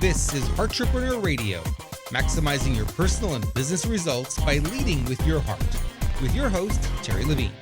This is Heart-repreneur Radio, maximizing your personal and business results by leading with your heart. With your host, Terri Levine.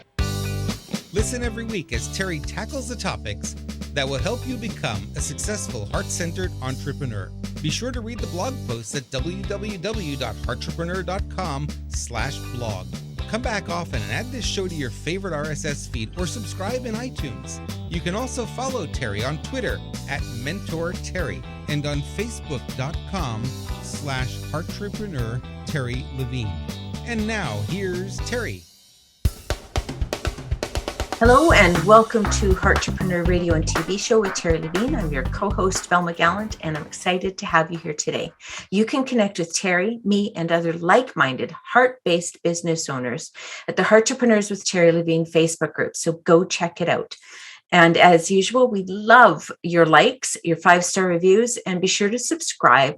Listen every week as Terri tackles the topics that will help you become a successful heart-centered entrepreneur. Be sure to read the blog posts at www.heartrepreneur.com/blog. Come back often and add this show to your favorite RSS feed or subscribe in iTunes. You can also follow Terri on Twitter at MentorTerri and on Facebook.com/Heart-repreneur Terri Levine. And now here's Terri. Hello and welcome to Heart-repreneur Radio and TV show with Terri Levine. I'm your co-host, Velma Gallant, and I'm excited to have you here today. You can connect with Terri, me, and other like-minded, heart-based business owners at the Heart-repreneurs with Terri Levine Facebook group, so go check it out. And as usual, we love your likes, your 5-star reviews, and be sure to subscribe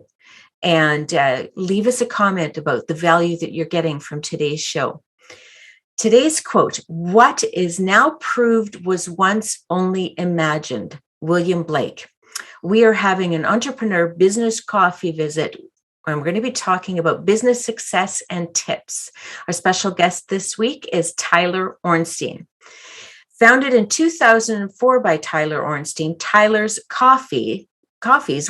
and leave us a comment about the value that you're getting from today's show. Today's quote, "What is now proved was once only imagined," William Blake. We are having an entrepreneur business coffee visit, and we're going to be talking about business success and tips. Our special guest this week is Tyler Ornstein. Founded in 2004 by Tyler Ornstein, Tyler's Coffees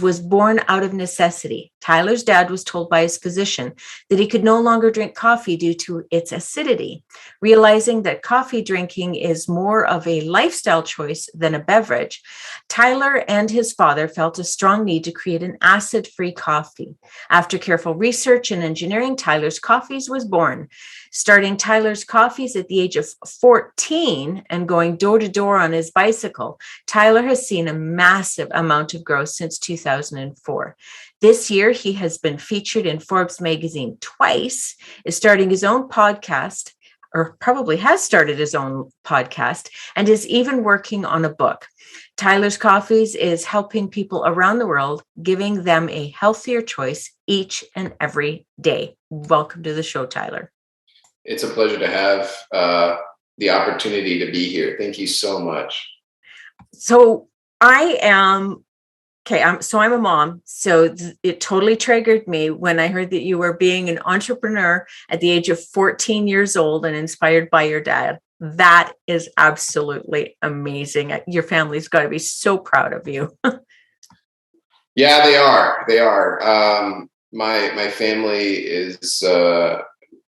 was born out of necessity. Tyler's dad was told by his physician that he could no longer drink coffee due to its acidity. Realizing that coffee drinking is more of a lifestyle choice than a beverage, Tyler and his father felt a strong need to create an acid-free coffee. After careful research and engineering, Tyler's Coffees was born. Starting Tyler's Coffees at the age of 14 and going door to door on his bicycle, Tyler has seen a massive amount of growth since 2004. This year, he has been featured in Forbes magazine twice, is starting his own podcast, or probably has started his own podcast, and is even working on a book. Tyler's Coffees is helping people around the world, giving them a healthier choice each and every day. Welcome to the show, Tyler. It's a pleasure to have the opportunity to be here. Thank you so much. So I'm a mom. So it totally triggered me when I heard that you were being an entrepreneur at the age of 14 years old and inspired by your dad. That is absolutely amazing. Your family's got to be so proud of you. Yeah, they are. They are. My family is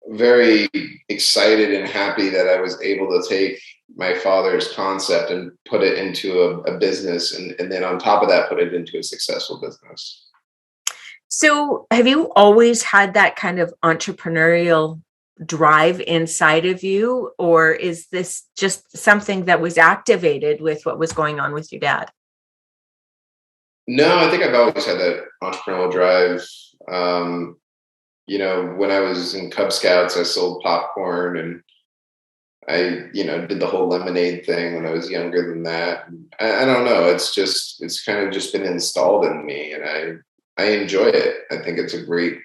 very excited and happy that I was able to take my father's concept and put it into a business, and then on top of that, put it into a successful business. So have you always had that kind of entrepreneurial drive inside of you, or is this just something that was activated with what was going on with your dad? No, I think I've always had that entrepreneurial drive. When I was in Cub Scouts, I sold popcorn, and I, did the whole lemonade thing when I was younger than that. I don't know. It's kind of just been installed in me, and I enjoy it. I think it's a great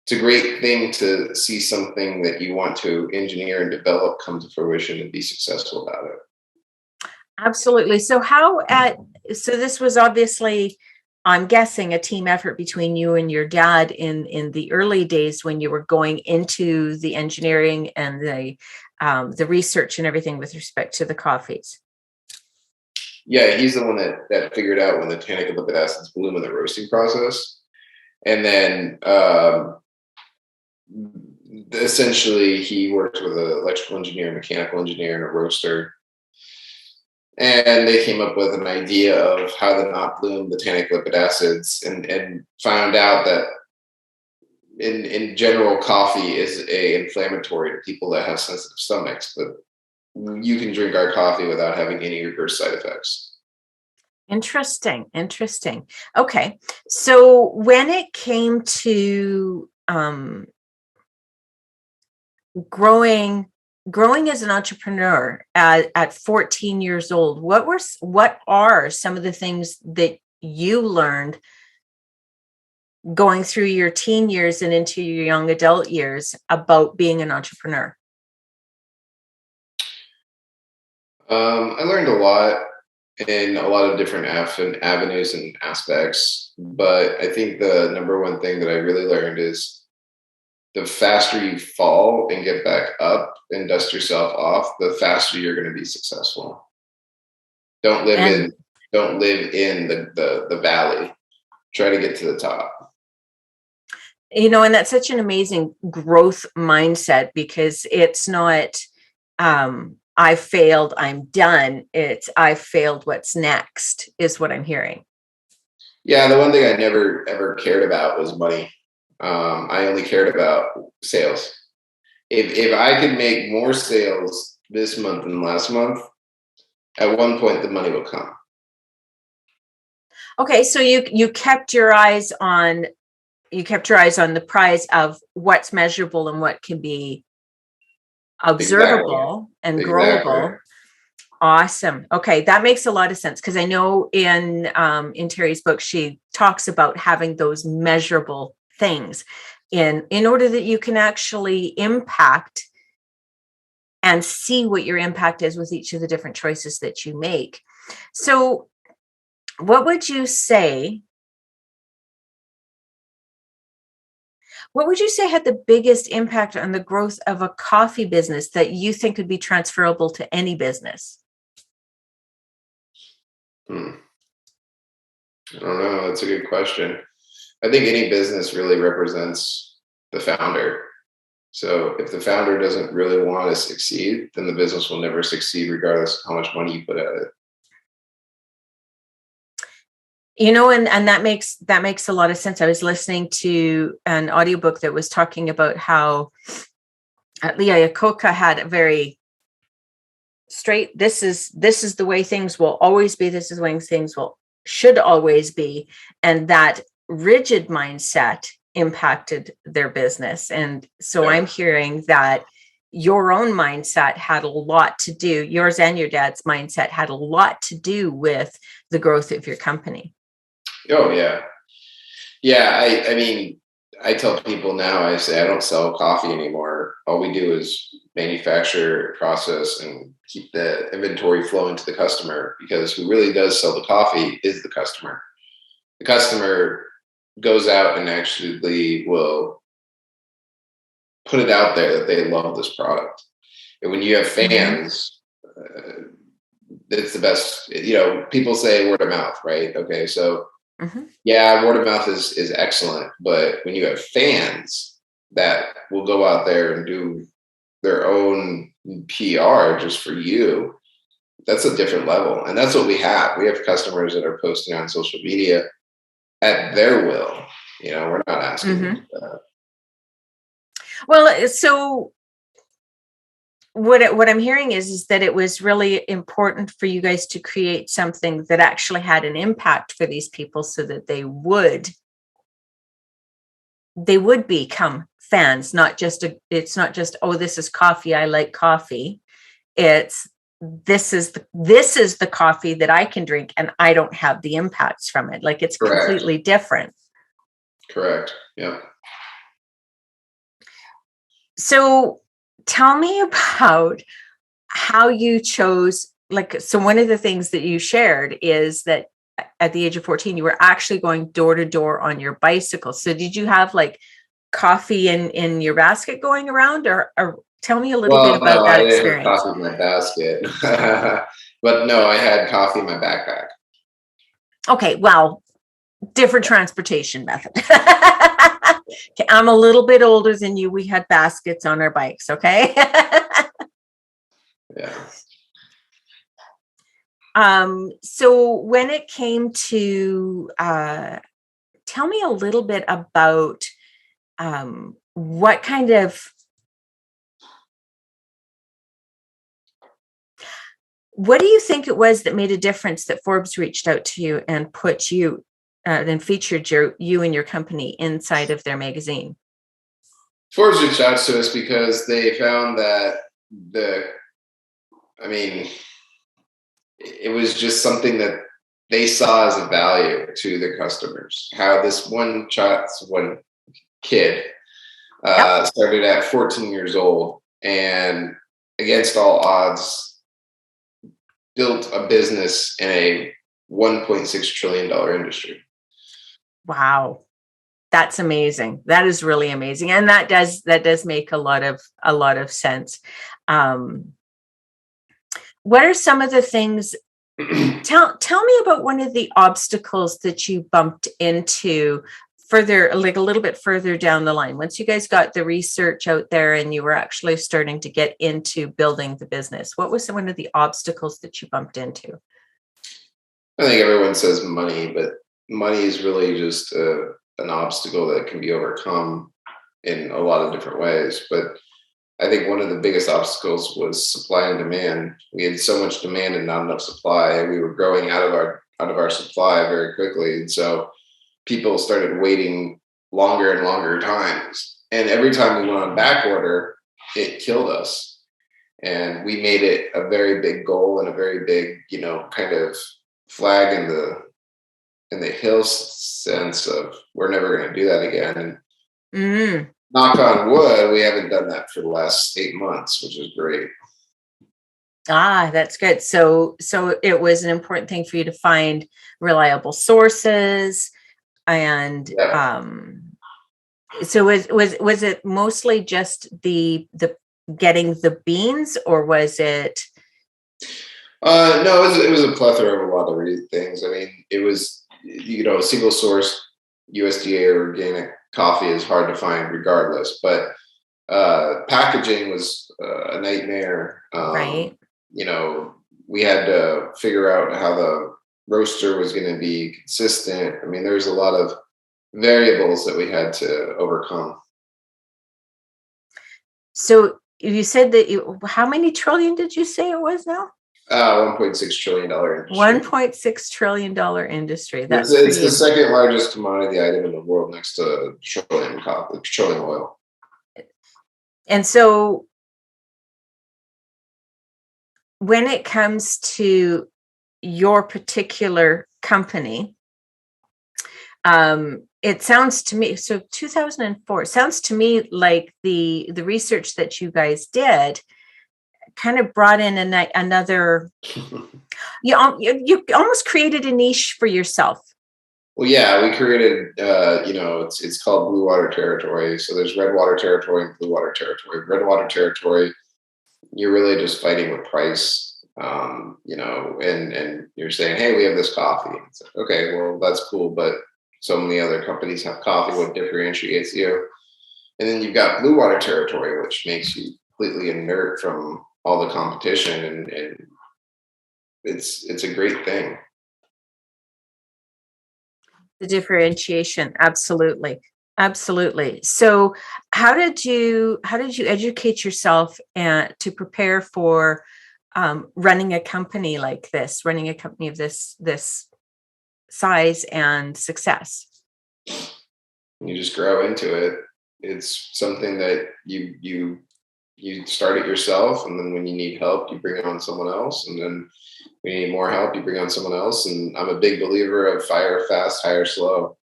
thing to see something that you want to engineer and develop come to fruition and be successful about it. Absolutely. So this was obviously, I'm guessing, a team effort between you and your dad in the early days when you were going into the engineering and the research and everything with respect to the coffees. Yeah, he's the one that figured out when the tannic and lipid acids bloom in the roasting process. And then essentially he worked with an electrical engineer, mechanical engineer, and a roaster. And they came up with an idea of how to not bloom the tannic lipid acids, and found out that in general, coffee is inflammatory to people that have sensitive stomachs, but you can drink our coffee without having any reverse side effects. Interesting. Okay. So when it came to growing as an entrepreneur at 14 years old, what are some of the things that you learned going through your teen years and into your young adult years about being an entrepreneur? I learned a lot in a lot of different avenues and aspects. but I think the number one thing that I really learned is the faster you fall and get back up and dust yourself off, the faster you're going to be successful. Don't live And in the valley. Try to get to the top. and that's such an amazing growth mindset, because it's not, I failed, I'm done. It's I failed, what's next, is what I'm hearing. Yeah, the one thing I never ever cared about was money. I only cared about sales. If I could make more sales this month than last month, at one point the money will come. Okay, so you kept your eyes on the prize of what's measurable and what can be observable and growable. Awesome. Okay, that makes a lot of sense, because I know in Terri's book, she talks about having those measurable things in order that you can actually impact and see what your impact is with each of the different choices that you make. So what would you say had the biggest impact on the growth of a coffee business that you think could be transferable to any business? I don't know. That's a good question. I think any business really represents the founder. So if the founder doesn't really want to succeed, then the business will never succeed, regardless of how much money you put at it. And that makes a lot of sense. I was listening to an audiobook that was talking about how Lee Iacocca had a very straight, this is the way things will always be, this is the way things should always be, and that rigid mindset impacted their business. And so I'm hearing that your own mindset had a lot to do, yours and your dad's mindset had a lot to do with the growth of your company. Oh, yeah. Yeah, I mean, I tell people now, I say I don't sell coffee anymore. All we do is manufacture, process, and keep the inventory flowing to the customer, because who really does sell the coffee is the customer. The customer goes out and actually will put it out there that they love this product. And when you have fans, it's the best. People say word of mouth, right? Okay, so yeah, word of mouth is excellent, but when you have fans that will go out there and do their own PR just for you, that's a different level. And that's what we have. We have customers that are posting on social media at their will. We're not asking them for that. Well, so what I'm hearing is that it was really important for you guys to create something that actually had an impact for these people, so that they would become fans. It's not just, oh, this is coffee, I like coffee. It's this is the coffee that I can drink, and I don't have the impacts from it. Like, it's Correct. Completely different. Correct. Yeah. So tell me about how you chose, so one of the things that you shared is that at the age of 14, you were actually going door to door on your bicycle. So did you have coffee in your basket going around, or tell me a little bit about that experience? I didn't have coffee in my basket, but no, I had coffee in my backpack. Okay, well, different transportation method. Okay, I'm a little bit older than you. We had baskets on our bikes. Okay. Yeah. So when it came to, tell me a little bit about what do you think it was that made a difference that Forbes reached out to you and put you and featured you and your company inside of their magazine? Forbes reached out to us because they found that it was just something that they saw as a value to their customers. How this one kid started at 14 years old, and against all odds built a business in a $1.6 trillion industry. Wow. That's amazing. That is really amazing. And that does make a lot of sense. What are some of the things, tell me about one of the obstacles that you bumped into further, like a little bit further down the line, once you guys got the research out there and you were actually starting to get into building the business. What was one of the obstacles that you bumped into? I think everyone says money, but money is really just an obstacle that can be overcome in a lot of different ways. But I think one of the biggest obstacles was supply and demand. We had so much demand and not enough supply, and we were growing out of our supply very quickly. And so people started waiting longer and longer times. And every time we went on back order, it killed us. And we made it a very big goal and a very big, kind of flag in the hill sense of we're never going to do that again. And knock on wood, we haven't done that for the last 8 months, which is great. That's good. So it was an important thing for you to find reliable sources. And so was it mostly just the getting the beans, or was it? No, it was a plethora of a lot of things. I mean, it was, single source USDA organic coffee is hard to find regardless, but packaging was a nightmare. Right. We had to figure out how the roaster was going to be consistent. I mean, there's a lot of variables that we had to overcome. So you said that how many trillion did you say it was now? $1.6 trillion industry. $1.6 trillion industry. It's the second largest commodity item in the world next to petroleum oil. And so when it comes to your particular company, it sounds to me, so 2004, sounds to me like the research that you guys did kind of brought in another, you almost created a niche for yourself. Well, yeah, we created, it's called blue water territory. So there's red water territory and blue water territory. Red water territory, you're really just fighting with price, and you're saying, hey, we have this coffee. It's like, okay, well, that's cool, but so many other companies have coffee. What differentiates you? And then you've got blue water territory, which makes you completely inert from all the competition, and it's a great thing. The differentiation, absolutely. So how did you educate yourself to prepare for running a company like this, running a company of this size and success? You just grow into it. It's something that you start it yourself, and then when you need help, you bring on someone else, and then when you need more help, you bring on someone else. And I'm a big believer of fire fast, hire slow.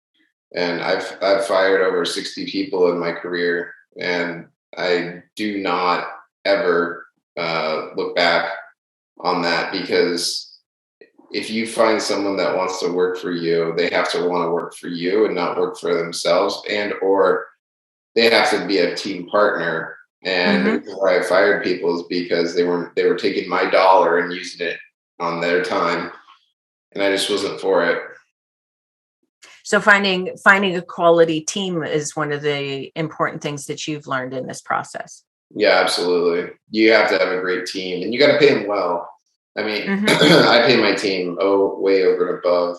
And I've fired over 60 people in my career, and I do not ever look back on that, because if you find someone that wants to work for you, they have to want to work for you and not work for themselves, or they have to be a team partner. And the reason why I fired people is because they were taking my dollar and using it on their time, and I just wasn't for it. So finding a quality team is one of the important things that you've learned in this process. Yeah, absolutely. You have to have a great team, and you got to pay them well. I mean, I pay my team way over and above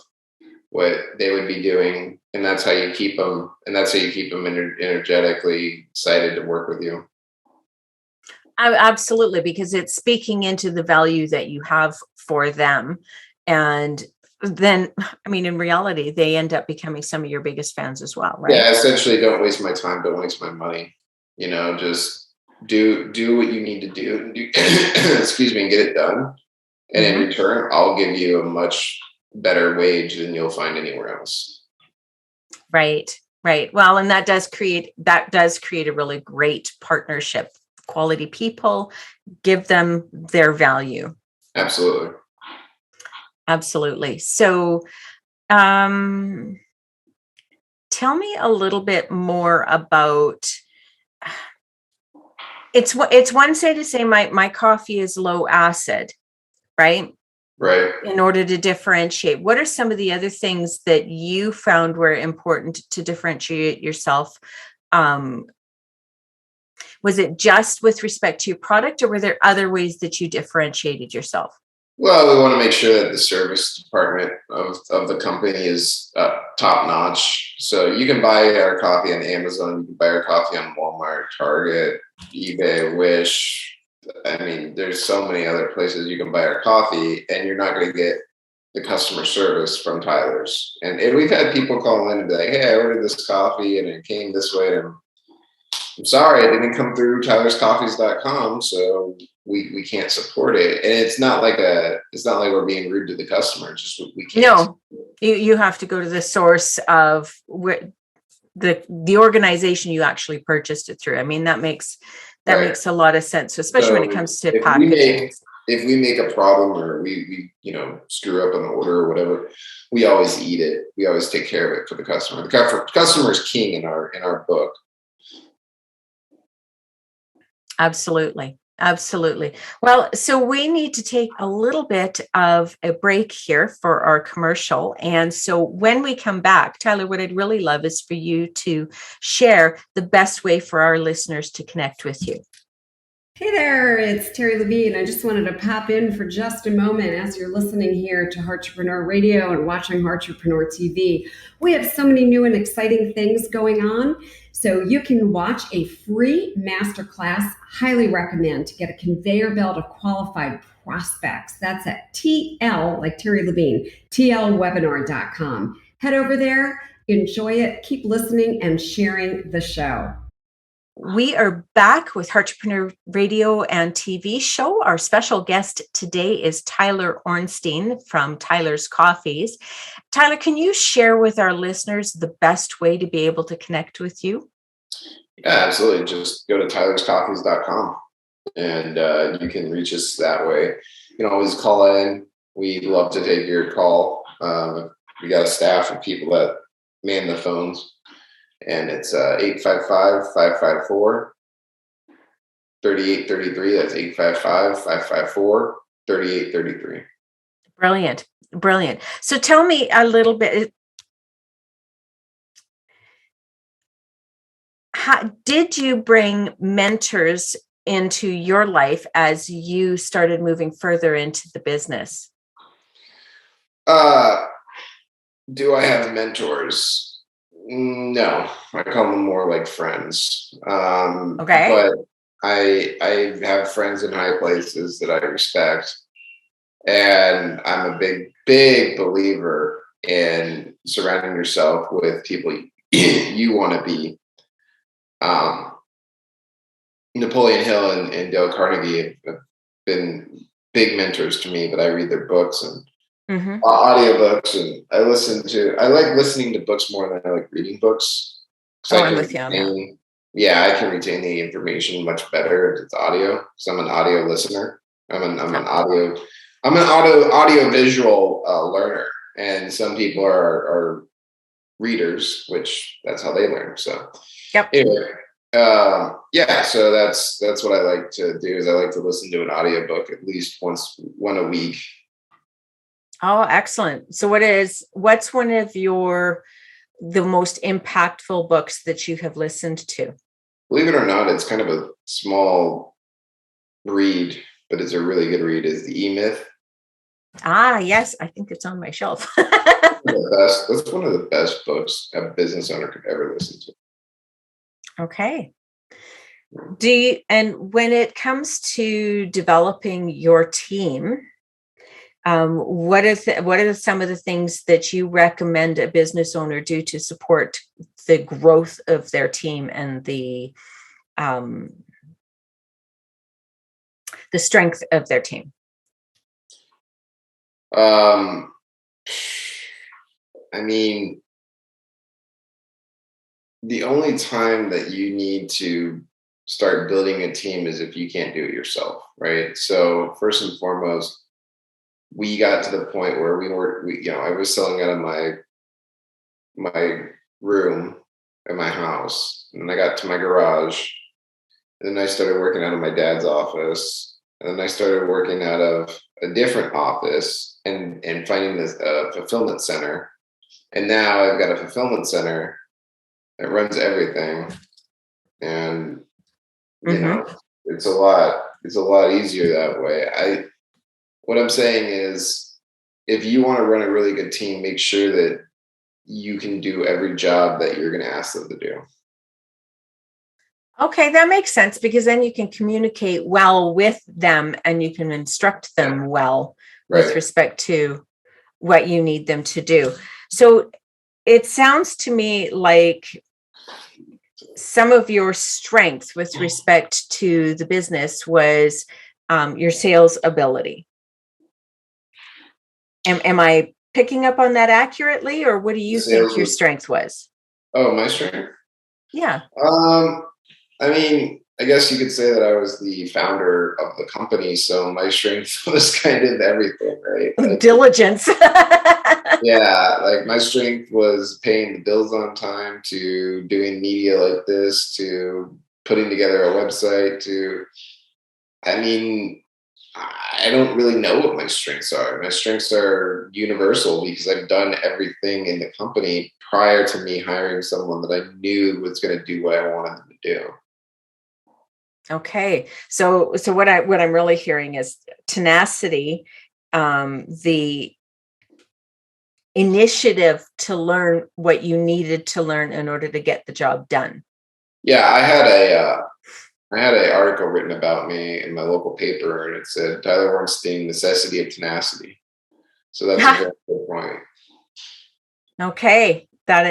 what they would be doing, and that's how you keep them. And that's how you keep them energetically excited to work with you. Absolutely, because it's speaking into the value that you have for them. And then, I mean, in reality, they end up becoming some of your biggest fans as well, right? Yeah, essentially, don't waste my time, don't waste my money. Just do what you need to do, excuse me, and get it done. And in return, I'll give you a much better wage than you'll find anywhere else. Right. Well, and that does create a really great partnership. Quality people, give them their value. Absolutely. So, tell me a little bit more about, it's one say to say my coffee is low acid, right? Right. In order to differentiate, what are some of the other things that you found were important to differentiate yourself? Was it just with respect to your product, or were there other ways that you differentiated yourself? Well, we want to make sure that the service department of the company is top notch. So you can buy our coffee on Amazon, you can buy our coffee on Walmart, Target, eBay, Wish. I mean, there's so many other places you can buy our coffee, and you're not going to get the customer service from Tyler's. And we've had people call in and be like, "Hey, I ordered this coffee and it came this way." And I'm sorry, it didn't come through tylerscoffees.com, so we can't support it. And it's not like we're being rude to the customer. It's just we can't. No, you have to go to the source of the organization you actually purchased it through. I mean, that makes a lot of sense, especially when it comes to packaging. If we make a problem or we screw up on the order or whatever, we always eat it. We always take care of it for the customer. The customer is king in our book. Absolutely. Well, so we need to take a little bit of a break here for our commercial. And so when we come back, Tyler, what I'd really love is for you to share the best way for our listeners to connect with you. Hey there, it's Terri Levine. I just wanted to pop in for just a moment as you're listening here to Heart-repreneur Radio and watching Heart-repreneur TV. We have so many new and exciting things going on. So you can watch a free masterclass. Highly recommend to get a conveyor belt of qualified prospects. That's at TL, like Terri Levine, tlwebinar.com. Head over there, enjoy it, keep listening and sharing the show. We are back with Heart-repreneur Radio and TV show. Our special guest today is Tyler Ornstein from Tyler's Coffees. Tyler, can you share with our listeners the best way to be able to connect with you? Yeah, absolutely. Just go to tylerscoffees.com and you can reach us that way. You can always call in. We'd love to take your call. We got a staff of people that man the phones. And it's 855-554-3833. That's 855-554-3833. Brilliant. So tell me a little bit. How did you bring mentors into your life as you started moving further into the business? Do I have mentors? No, I call them more like friends. Okay. But I have friends in high places that I respect. And I'm a big believer in surrounding yourself with people you want to be. Napoleon Hill and Dale Carnegie have been big mentors to me, but I read their books and audiobooks, and I like listening to books more than I like reading books. I'm with you on that. Yeah, I can retain the information much better if it's audio, because I'm an audio listener. I'm an audio visual learner, and some people are readers, which that's how they learn. So anyway, so that's what I like to do. Is I like to listen to an audiobook at least one a week. Oh, excellent. So what's one of the most impactful books that you have listened to? Believe it or not, it's kind of a small read, but it's a really good read, is The E-Myth. Ah, yes. I think it's on my shelf. That's one of the best books a business owner could ever listen to. Okay. And when it comes to developing your team, what are some of the things that you recommend a business owner do to support the growth of their team and the strength of their team? I mean, the only time that you need to start building a team is if you can't do it yourself, right? So first and foremost, we got to the point where I was selling out of my room in my house, and then I got to my garage, and then I started working out of my dad's office, and then I started working out of a different office and finding this fulfillment center. And now I've got a fulfillment center that runs everything. And, you know, it's a lot easier that way. What I'm saying is, if you want to run a really good team, make sure that you can do every job that you're going to ask them to do. Okay, that makes sense, because then you can communicate well with them and you can instruct them well with respect to what you need them to do. So it sounds to me like some of your strength with respect to the business was your sales ability. Am I picking up on that accurately, or what do you think your strength was? Oh, my strength? Yeah. I mean, I guess you could say that I was the founder of the company, so my strength was kind of everything, right? Like, diligence. Yeah, like my strength was paying the bills on time, to doing media like this, to putting together a website, I mean, I don't really know what my strengths are. My strengths are universal because I've done everything in the company prior to me hiring someone that I knew was going to do what I wanted them to do. Okay. So what I'm really hearing is tenacity, the initiative to learn what you needed to learn in order to get the job done. Yeah, I had an article written about me in my local paper, and it said Tyler Ornstein, necessity of tenacity. So that's a very good point. Okay. That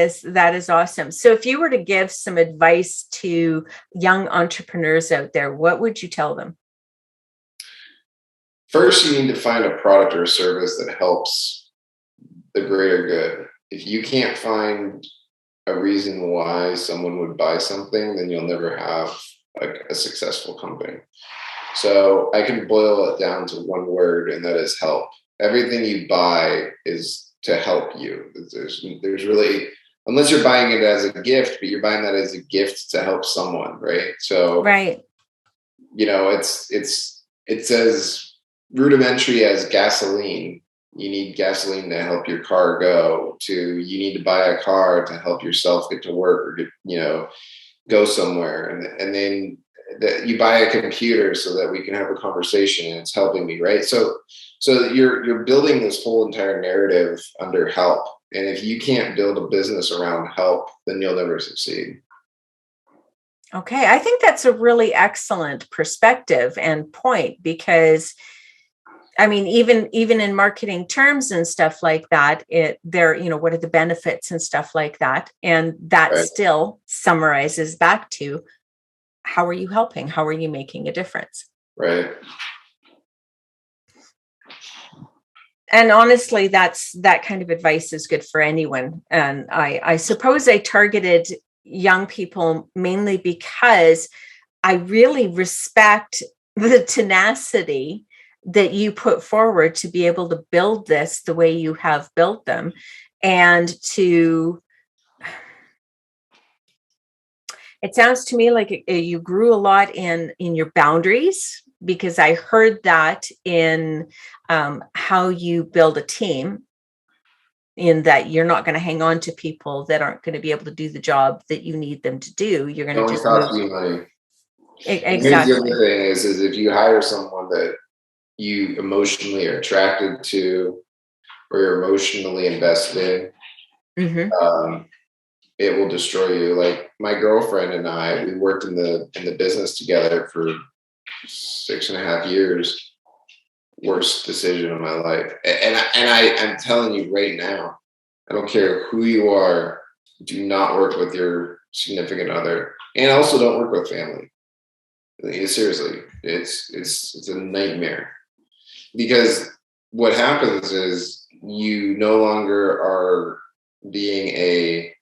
is awesome. So if you were to give some advice to young entrepreneurs out there, what would you tell them? First, you need to find a product or a service that helps the greater good. If you can't find a reason why someone would buy something, then you'll never have a successful company. So I can boil it down to one word, and that is help. Everything you buy is to help you. There's really, unless you're buying it as a gift, but you're buying that as a gift to help someone, right? So, you know, it's as rudimentary as gasoline. You need gasoline to help your car go, to you need to buy a car to help yourself get to work or get, go somewhere. And then you buy a computer so that we can have a conversation and it's helping me, right? So you're building this whole entire narrative under help. And if you can't build a business around help, then you'll never succeed. Okay. I think that's a really excellent perspective and point, because I mean, even in marketing terms and stuff like that, what are the benefits and stuff like that? And that still summarizes back to, how are you helping? How are you making a difference? Right. And honestly, that kind of advice is good for anyone. And I suppose I targeted young people mainly because I really respect the tenacity that you put forward to be able to build this the way you have built them, and it sounds to me like you grew a lot in your boundaries, because I heard that in how you build a team, in that you're not going to hang on to people that aren't going to be able to do the job that you need them to do. You're going to just cost you money. Exactly. Here's the other thing is if you hire someone that you emotionally are attracted to, or you're emotionally invested in, it will destroy you. Like my girlfriend and I, we worked in the business together for 6.5 years. Worst decision of my life. I'm telling you right now, I don't care who you are, do not work with your significant other, and also don't work with family. Seriously, it's a nightmare, because what happens is you no longer are being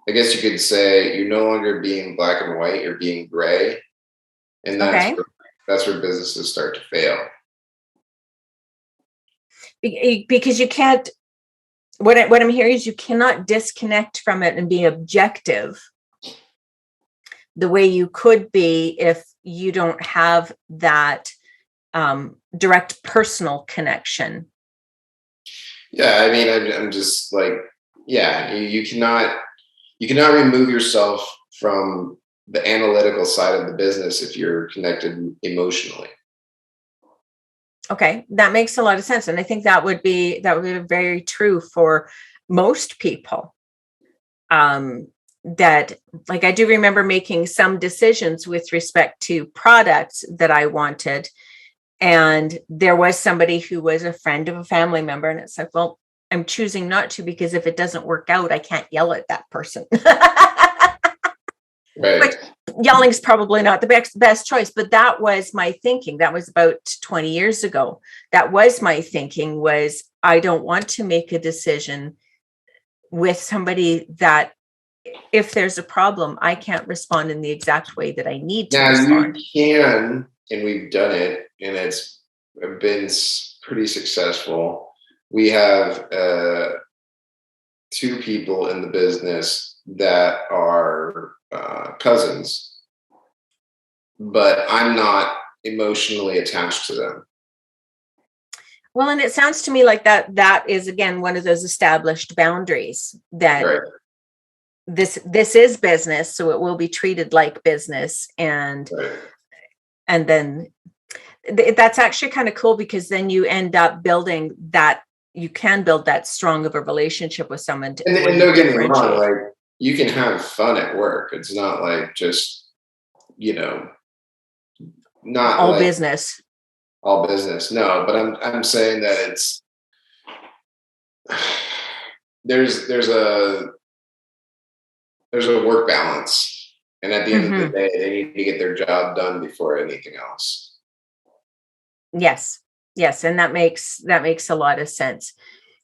I guess you could say you're no longer being black and white, you're being gray. And that's where businesses start to fail. Because you can't, what I'm hearing is you cannot disconnect from it and be objective the way you could be if you don't have that direct personal connection. Yeah, I mean, I'm just like, yeah, you cannot remove yourself from the analytical side of the business if you're connected emotionally. Okay, that makes a lot of sense, and I think that would be very true for most people. That, like, I do remember making some decisions with respect to products that I wanted, and there was somebody who was a friend of a family member, and it's like, well, I'm choosing not to, because if it doesn't work out, I can't yell at that person. Right. Which, yelling's probably not the best choice, but that was my thinking. That was about 20 years ago. That was my thinking, was I don't want to make a decision with somebody that, if there's a problem, I can't respond in the exact way that I need to respond. You can, and we've done it, and it's been pretty successful. We have 2 people in the business that are cousins, but I'm not emotionally attached to them. Well, and it sounds to me like that is, again, one of those established boundaries that Right. This is business, so it will be treated like business. And Right. and then that's actually kind of cool, because then you end up building that, you can build that strong of a relationship with someone. And don't get me wrong, like, you can have fun at work. It's not like just, not all like business. all business. No, but I'm saying that it's there's a work balance, and at the end of the day, they need to get their job done before anything else. Yes, and that makes a lot of sense.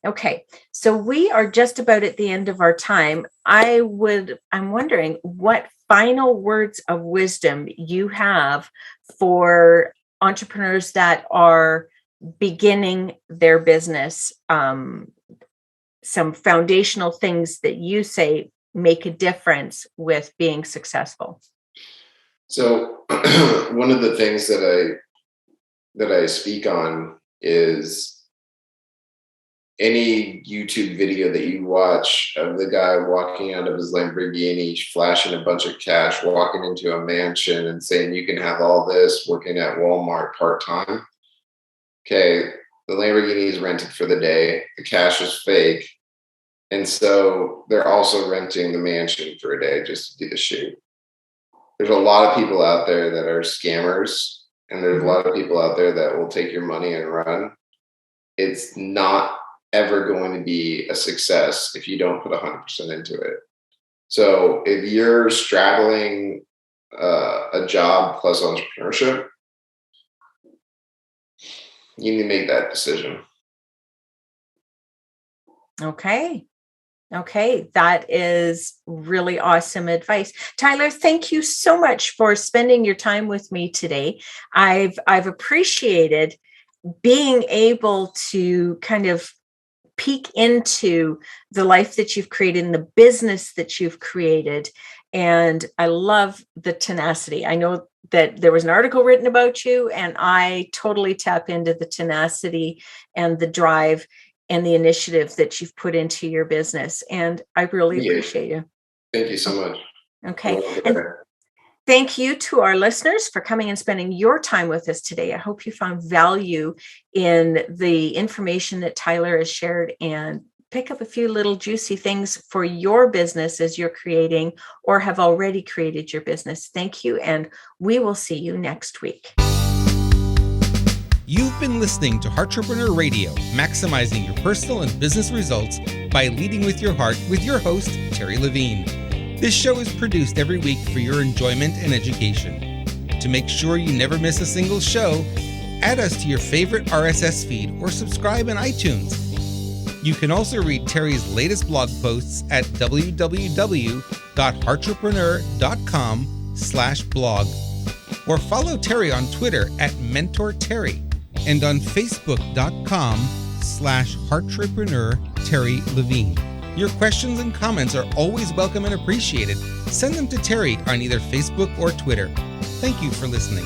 Okay, so we are just about at the end of our time. I'm wondering what final words of wisdom you have for entrepreneurs that are beginning their business. Some foundational things that you say make a difference with being successful. So one of the things that I speak on is, any YouTube video that you watch of the guy walking out of his Lamborghini, flashing a bunch of cash, walking into a mansion and saying, you can have all this, working at Walmart part-time. Okay, the Lamborghini is rented for the day. The cash is fake. And so they're also renting the mansion for a day just to do the shoot. There's a lot of people out there that are scammers, and there's a lot of people out there that will take your money and run. It's not ever going to be a success if you don't put 100% into it. So if you're straddling a job plus entrepreneurship, you need to make that decision. Okay, that is really awesome advice. Tyler, thank you so much for spending your time with me today. I've appreciated being able to kind of peek into the life that you've created and the business that you've created. And I love the tenacity. I know that there was an article written about you, and I totally tap into the tenacity and the drive and the initiative that you've put into your business. And I really appreciate you. Thank you so much. Okay. And thank you to our listeners for coming and spending your time with us today. I hope you found value in the information that Tyler has shared, and pick up a few little juicy things for your business as you're creating or have already created your business. Thank you. And we will see you next week. You've been listening to Heart-repreneur Radio, maximizing your personal and business results by leading with your heart, with your host, Terri Levine. This show is produced every week for your enjoyment and education. To make sure you never miss a single show, add us to your favorite RSS feed or subscribe on iTunes. You can also read Terri's latest blog posts at www.heartrepreneur.com/blog, or follow Terri on Twitter at MentorTerri and on Facebook.com/HeartRepreneur Terri Levine. Your questions and comments are always welcome and appreciated. Send them to Terri on either Facebook or Twitter. Thank you for listening.